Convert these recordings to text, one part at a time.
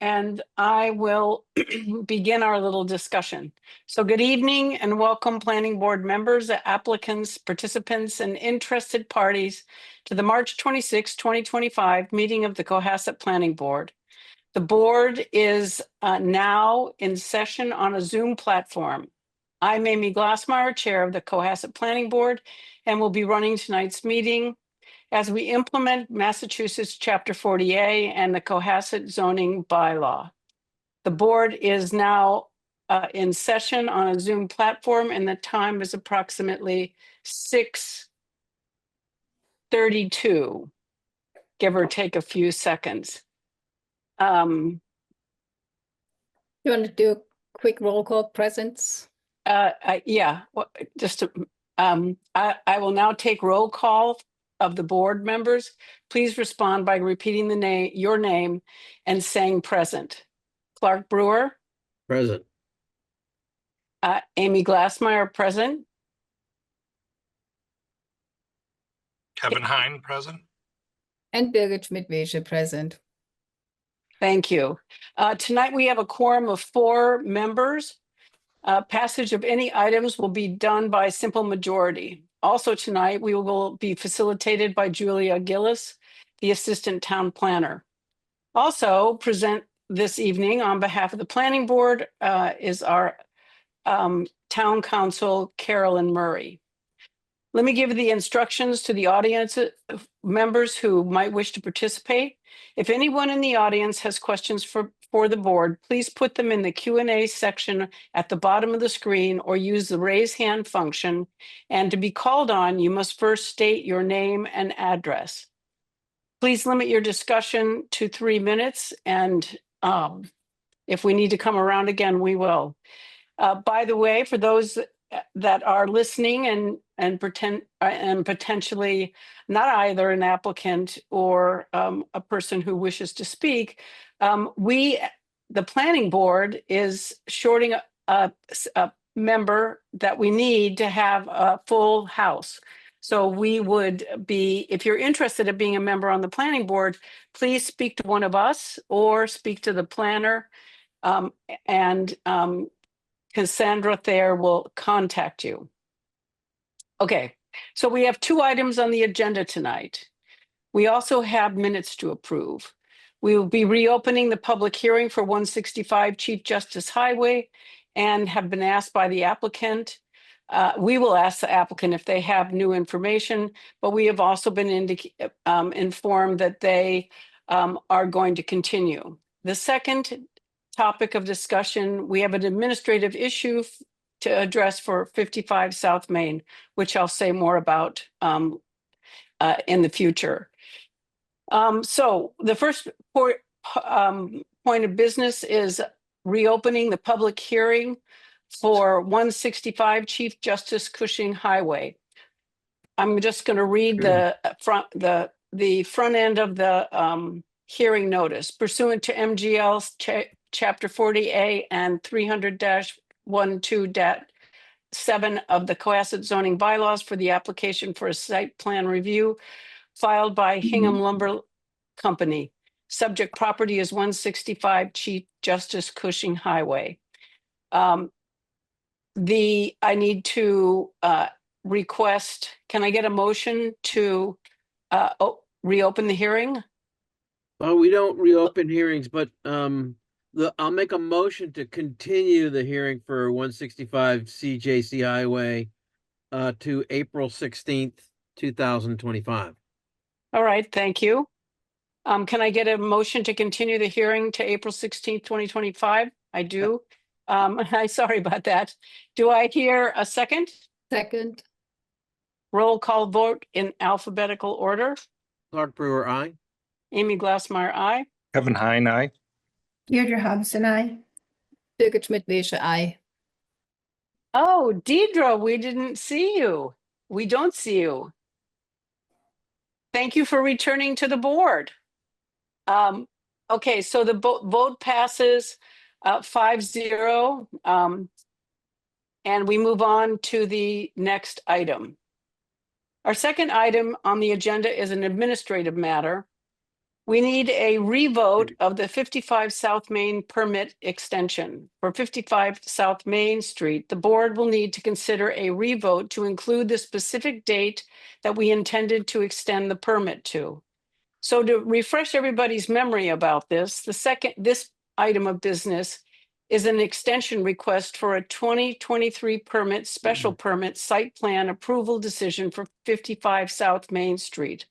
and I will begin our little discussion. So good evening and welcome planning board members, applicants, participants, and interested parties to the March 26, 2025 meeting of the Cohasset Planning Board. The board is now in session on a Zoom platform. I'm Amy Glassmeyer, Chair of the Cohasset Planning Board, and will be running tonight's meeting as we implement Massachusetts Chapter 40A and the Cohasset zoning bylaw. The board is now in session on a Zoom platform, and the time is approximately 6:32, give or take a few seconds. You want to do a quick roll call presence? Yeah, just I will now take roll call of the board members. Please respond by repeating your name and saying present. Clark Brewer. Present. Amy Glassmeyer, present. Kevin Hein, present. And Birgit Schmidt-Wesche, present. Thank you. Tonight we have a quorum of 4 members. Passage of any items will be done by simple majority. Also tonight, we will be facilitated by Julia Gillis, the Assistant Town Planner. Also present this evening on behalf of the Planning Board is our Town Council, Carolyn Murray. Let me give the instructions to the audience members who might wish to participate. If anyone in the audience has questions for the board, please put them in the Q&A section at the bottom of the screen or use the raise hand function. And to be called on, you must first state your name and address. Please limit your discussion to 3 minutes, and if we need to come around again, we will. By the way, for those that are listening and potentially not either an applicant or a person who wishes to speak, the planning board is shorting a member that we need to have a full house. So we would be, if you're interested in being a member on the planning board, please speak to one of us or speak to the planner, and Cassandra Thayer will contact you. Okay, so we have 2 items on the agenda tonight. We also have minutes to approve. We will be reopening the public hearing for 165 Chief Justice Highway and have been asked by the applicant. We will ask the applicant if they have new information, but we have also been informed that they are going to continue. The second topic of discussion, we have an administrative issue to address for 55 South Main, which I'll say more about in the future. So the first point of business is reopening the public hearing for 165 Chief Justice Cushing Highway. I'm just going to read the front end of the hearing notice. Pursuant to MGL Chapter 40A and 300-12-7 of the Cohasset zoning bylaws for the application for a site plan review filed by Hingham Lumber Company. Subject property is 165 Chief Justice Cushing Highway. I need to request, can I get a motion to reopen the hearing? Well, we don't reopen hearings, but I'll make a motion to continue the hearing for 165 CJC Highway to April 16th, 2025. All right, thank you. Can I get a motion to continue the hearing to April 16th, 2025? I do. I'm sorry about that. Do I hear a second? Second. Roll call vote in alphabetical order. Clark Brewer, aye. Amy Glassmeyer, aye. Kevin Hein, aye. Deirdre Hobson, aye. Birgit Schmidt-Wesche, aye. Oh, Deidre, we didn't see you. We don't see you. Thank you for returning to the board. Okay, so the vote passes 5-0, and we move on to the next item. Our second item on the agenda is an administrative matter. We need a revote of the 55 South Main permit extension. For 55 South Main Street, the board will need to consider a revote to include the specific date that we intended to extend the permit to. So to refresh everybody's memory about this item of business is an extension request for a 2023 permit, special permit site plan approval decision for 55 South Main Street.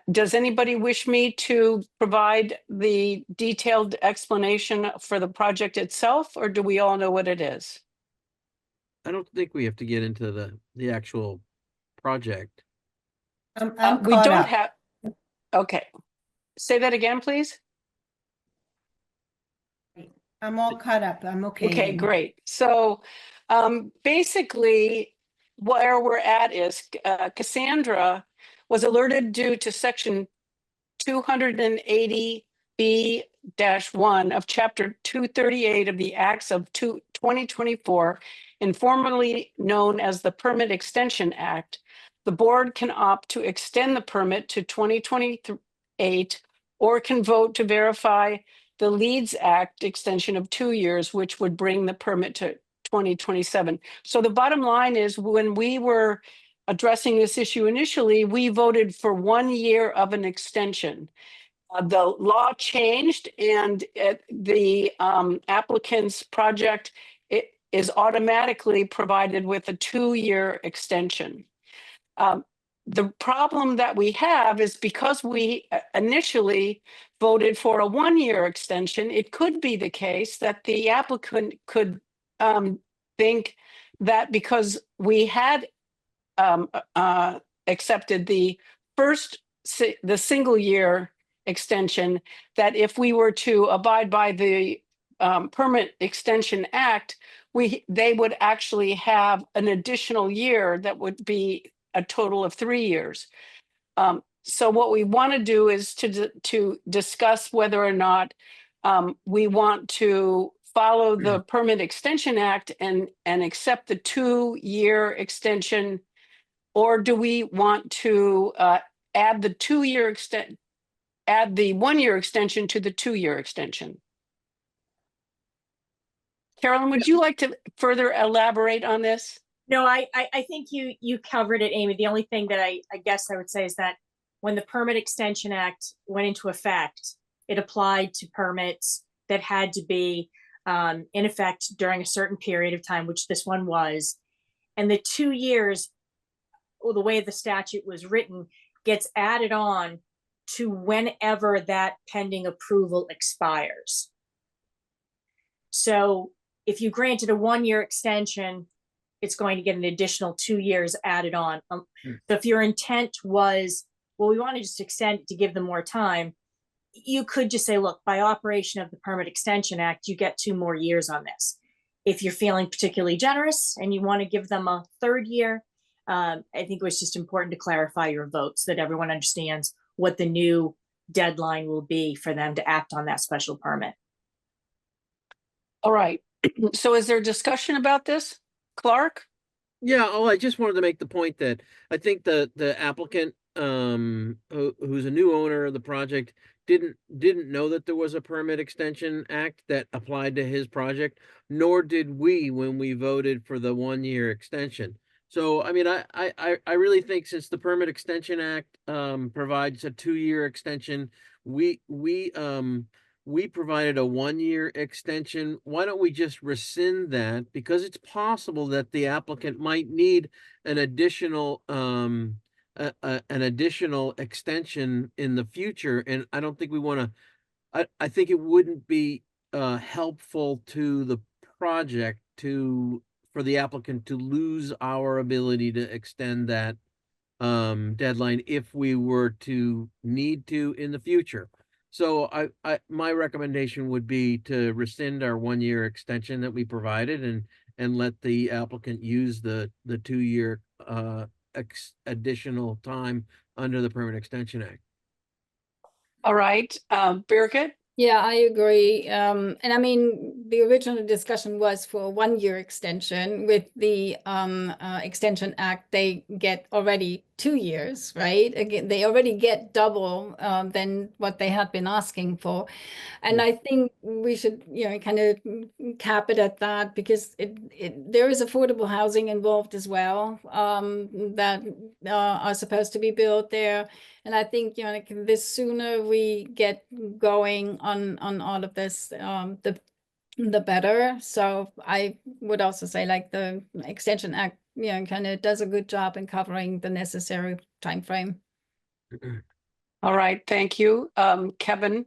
Does anybody wish me to provide the detailed explanation for the project itself, or do we all know what it is? I don't think we have to get into the actual project. I'm We caught don't up. have, okay. Say that again, please. I'm all caught up. I'm okay. Okay, now. great. So basically where we're at is Cassandra was alerted due to section 280B-1 of chapter 238 of the Acts of 2024, informally known as the Permit Extension Act. The board can opt to extend the permit to 2028 or can vote to verify the Leeds Act extension of 2 years, which would bring the permit to 2027. So the bottom line is, when we were addressing this issue initially, we voted for 1 year of an extension. The law changed, and the applicant's project is automatically provided with a 2-year extension. The problem that we have is because we initially voted for a 1-year extension, it could be the case that the applicant could think that because we had accepted the single year extension, that if we were to abide by the Permit Extension Act, they would actually have an additional year that would be a total of 3 years. So what we want to do is to discuss whether or not we want to follow the Permit Extension Act and accept the 2-year extension, or do we want to add the 1-year extension to the 2-year extension? Carolyn, would you like to further elaborate on this? No, I think you covered it, Amy. The only thing that I guess I would say is that when the Permit Extension Act went into effect, it applied to permits that had to be in effect during a certain period of time, which this one was. And the 2 years, or the way the statute was written, gets added on to whenever that pending approval expires. So if you granted a 1-year extension, it's going to get an additional 2 years added on. So if your intent was, well, we want to just extend it to give them more time, you could just say, look, by operation of the Permit Extension Act, you get 2 more years on this. If you're feeling particularly generous and you want to give them a 3rd year, I think it was just important to clarify your vote so that everyone understands what the new deadline will be for them to act on that special permit. All right. So is there discussion about this, Clark? Yeah, I just wanted to make the point that I think the applicant, who's a new owner of the project, didn't know that there was a Permit Extension Act that applied to his project, nor did we when we voted for the 1-year extension. So, I mean, I really think, since the Permit Extension Act provides a 2-year extension, we provided a 1-year extension. Why don't we just rescind that? Because it's possible that the applicant might need an additional extension in the future, and I don't think we want to. I think it wouldn't be helpful to the project for the applicant to lose our ability to extend that deadline if we were to need to in the future. So my recommendation would be to rescind our 1-year extension that we provided and let the applicant use the 2-year additional time under the Permit Extension Act. All right, Birgit? Yeah, I agree. And I mean, the original discussion was for a 1-year extension. With the Extension Act, they get already 2 years, right? Again, they already get double than what they had been asking for. And I think we should, kind of cap it at that, because there is affordable housing involved as well, that are supposed to be built there. And I think, the sooner we get going on all of this, the better. So I would also say, like, the Extension Act, kind of does a good job in covering the necessary time frame. All right, thank you. Kevin,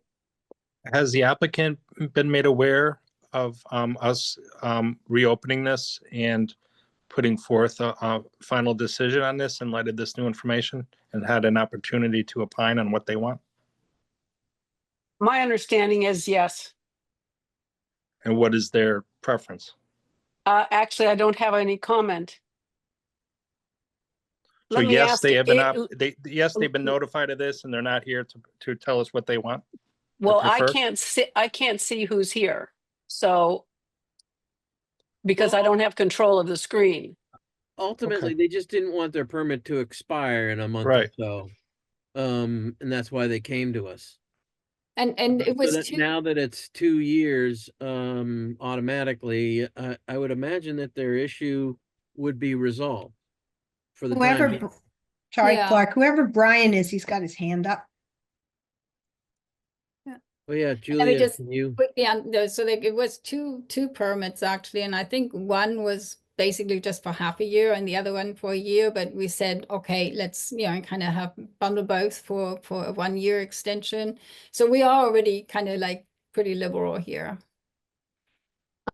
Has the applicant been made aware of us reopening this and putting forth a final decision on this in light of this new information, and had an opportunity to opine on what they want? my understanding is yes. And what is their preference? Actually, I don't have any comment. So Let me yes, ask they have been it- they've been notified of this and they're not here to tell us what they want? Well, I prefer? can't see who's here, so because I don't have control of the screen. Ultimately, they just didn't want their permit to expire in a month or Right. so. And that's why they came to us. And it So was that now that it's 2 years, automatically, I would imagine that their issue would be resolved for the time Whoever, being. sorry, Yeah. Clark, whoever Brian is, he's got his hand up. Oh, yeah, Julia, just can you? quickly, so like it was two permits actually, and I think one was basically just for half a year and the other one for a year, but we said, okay, let's, kind of have bundle both for a 1-year extension. So we are already kind of like pretty liberal here.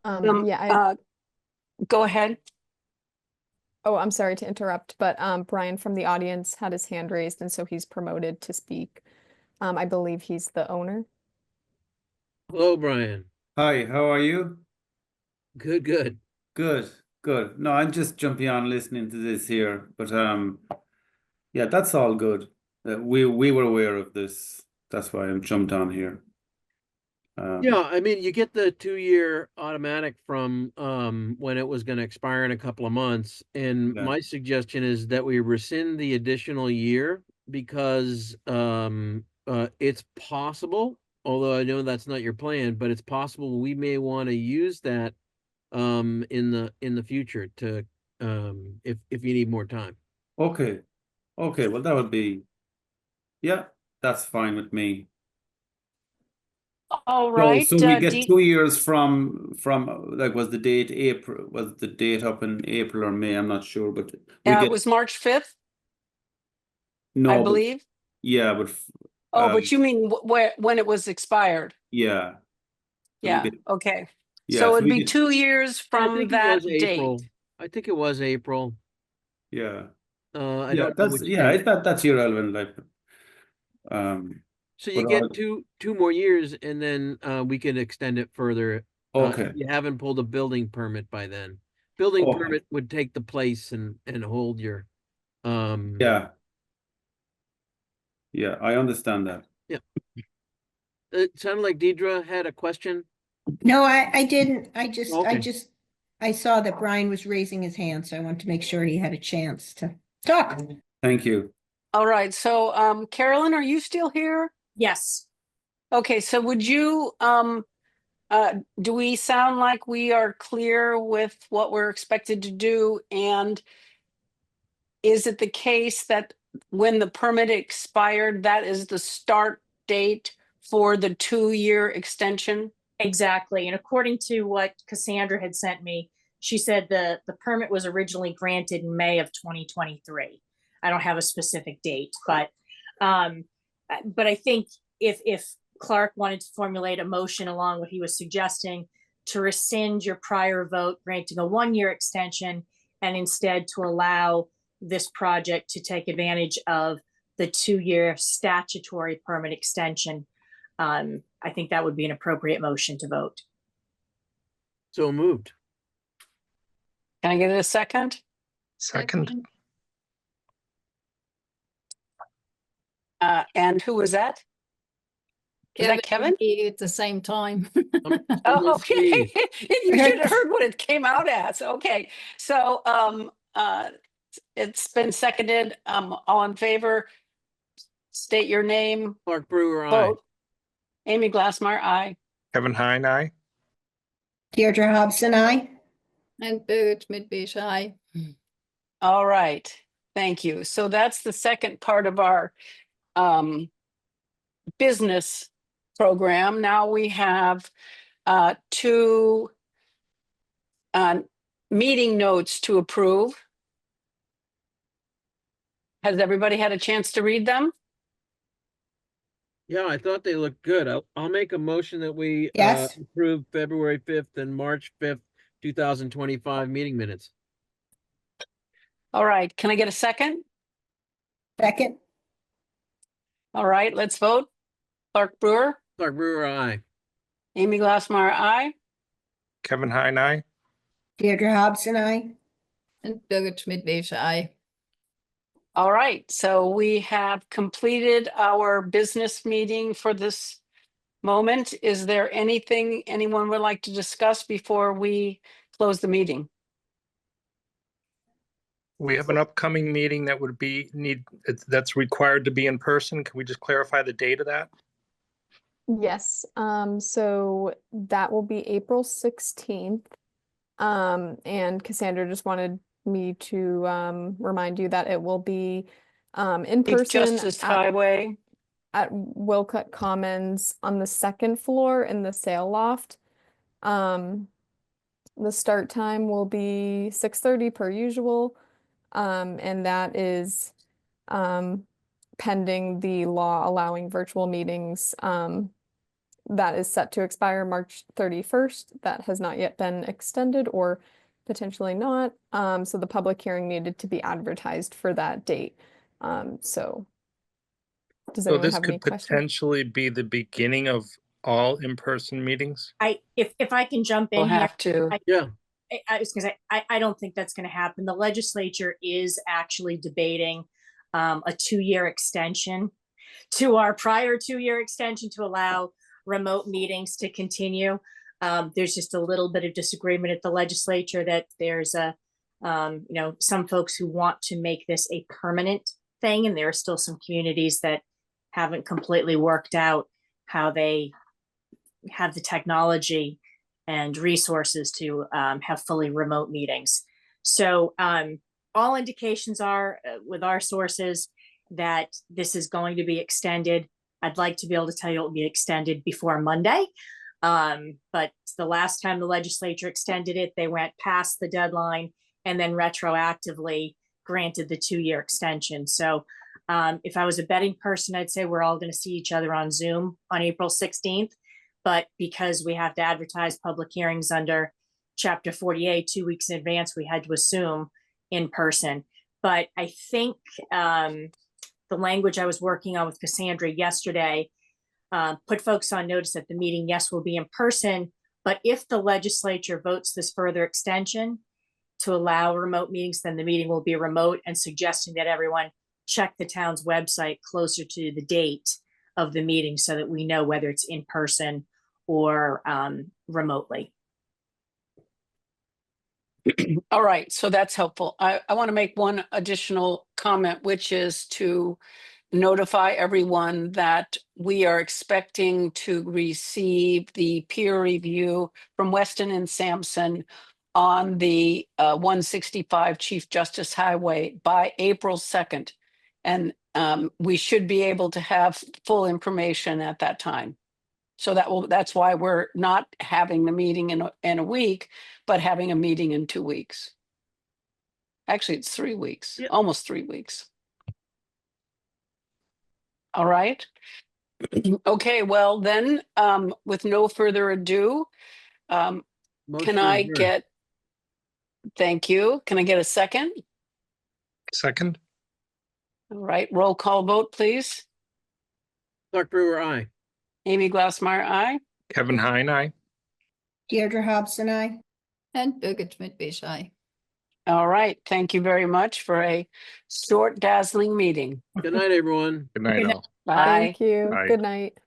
Yeah, Go ahead. I'm sorry to interrupt, but Brian from the audience had his hand raised, and so he's promoted to speak. I believe he's the owner. Hello, Brian. Hi, how are you? Good, good. Good, good. No, I'm just jumping on listening to this here, but yeah, that's all good. We were aware of this. That's why I'm jumped on here. Yeah, I mean, you get the 2-year automatic from when it was going to expire in a couple of months. And Yeah. my suggestion is that we rescind the additional year because it's possible, although I know that's not your plan, but it's possible we may want to use that in the future to if you need more time. Okay, okay. Well, that would be, yeah, that's fine with me. All right. So we get Dee- 2 years from like, was the date April? Was the date up in April or May? I'm not sure, but we it get was March 5th, no, I but- believe. yeah, but Oh, but you mean when it was expired? yeah. So we Yeah, get- okay. Yeah, So so it'd we be get- 2 years I from think it that was April. date. I think it was April. Yeah. I Yeah, don't know that's which yeah, date. that's irrelevant. Like, So you but get I'll- two more years, and then we can extend it further. okay, If you haven't pulled a building permit by then. Building Okay. permit would take the place and hold your. yeah, yeah, I understand that. It sounded like Deidre had a question. No, I didn't. Okay. I saw that Brian was raising his hand, so I wanted to make sure he had a chance to talk. Thank you. All right, so Carolyn, are you still here? Yes. Okay, so would you, do we sound like we are clear with what we're expected to do? And is it the case that when the permit expired, that is the start date for the 2-year extension? Exactly. And according to what Cassandra had sent me, she said the permit was originally granted in May of 2023. I don't have a specific date, but I think if Clark wanted to formulate a motion along what he was suggesting to rescind your prior vote granting a 1-year extension and instead to allow this project to take advantage of the 2-year statutory permit extension, I think that would be an appropriate motion to vote. So moved. Can I get a second? Second, And who was that? Is that Kevin? Me at the same time. Oh, With okay. Steve. You should have heard what it came out as. Okay. So, it's been seconded. All in favor, state your name, Clark Brewer, aye. vote. Amy Glassmeyer, aye. Kevin Heine, aye. Deirdre Hobson, I. And Birgit Schmidt-Besch, aye. All right. Thank you. So that's the second part of our business program. Now we have two meeting notes to approve. Has everybody had a chance to read them? Yeah, I thought they looked good. I'll make a motion that we Yes. approve February 5th and March 5th, 2025 meeting minutes. All right. Can I get a second? Second. All right, let's vote. Clark Brewer, Clark Brewer, aye. Amy Glassmeyer, aye. Kevin Heine, aye. Deirdre Hobson, I. And Birgit Schmidt-Besch, aye. All right, so we have completed our business meeting for this moment. Is there anything anyone would like to discuss before we close the meeting? We have an upcoming meeting that would be that's required to be in person. Can we just clarify the date of that? Yes, so that will be April 16th. And Cassandra just wanted me to remind you that it will be in Chief person Justice Highway. at Wilcott Commons on the second floor in the sail loft. The start time will be 6:30 per usual. And that is pending the law allowing virtual meetings. That is set to expire March 31st. That has not yet been extended or potentially not. So the public hearing needed to be advertised for that date. So does So anyone this have any could questions? potentially be the beginning of all in-person meetings? If I can jump in We'll here, have to. Yeah, I was gonna say, I don't think that's gonna happen. The legislature is actually debating a 2-year extension to our prior 2-year extension to allow remote meetings to continue. There's just a little bit of disagreement at the legislature that there's some folks who want to make this a permanent thing, and there are still some communities that haven't completely worked out how they have the technology and resources to have fully remote meetings. So all indications are with our sources that this is going to be extended. I'd like to be able to tell you it will be extended before Monday. But the last time the legislature extended it, they went past the deadline and then retroactively granted the 2-year extension. So if I was a betting person, I'd say we're all going to see each other on Zoom on April 16th. But because we have to advertise public hearings under Chapter 48 2 weeks in advance, we had to assume in person. But I think the language I was working on with Cassandra yesterday put folks on notice that the meeting, yes, will be in person. But if the legislature votes this further extension to allow remote meetings, then the meeting will be remote, and suggesting that everyone check the town's website closer to the date of the meeting so that we know whether it's in person or remotely. All right, so that's helpful. I want to make one additional comment, which is to notify everyone that we are expecting to receive the peer review from Weston and Sampson on the 165 Chief Justice Highway by April 2nd. And we should be able to have full information at that time. So that's why we're not having the meeting in a week, but having a meeting in 2 weeks. Actually, it's 3 weeks, Yeah. almost 3 weeks. All right. Okay, well then, with no further ado, motion can I adjourned. get, thank you. Can I get a second? Second? All right, roll call vote, please. Clark Brewer, aye. Amy Glassmeyer, aye. Kevin Heine, aye. Deirdre Hobson, I. And Birgit Schmidt-Besch, aye. All right, thank you very much for a short, dazzling meeting. Good night, everyone. Good night, Good night. all. Bye. Thank you. Bye. Good night.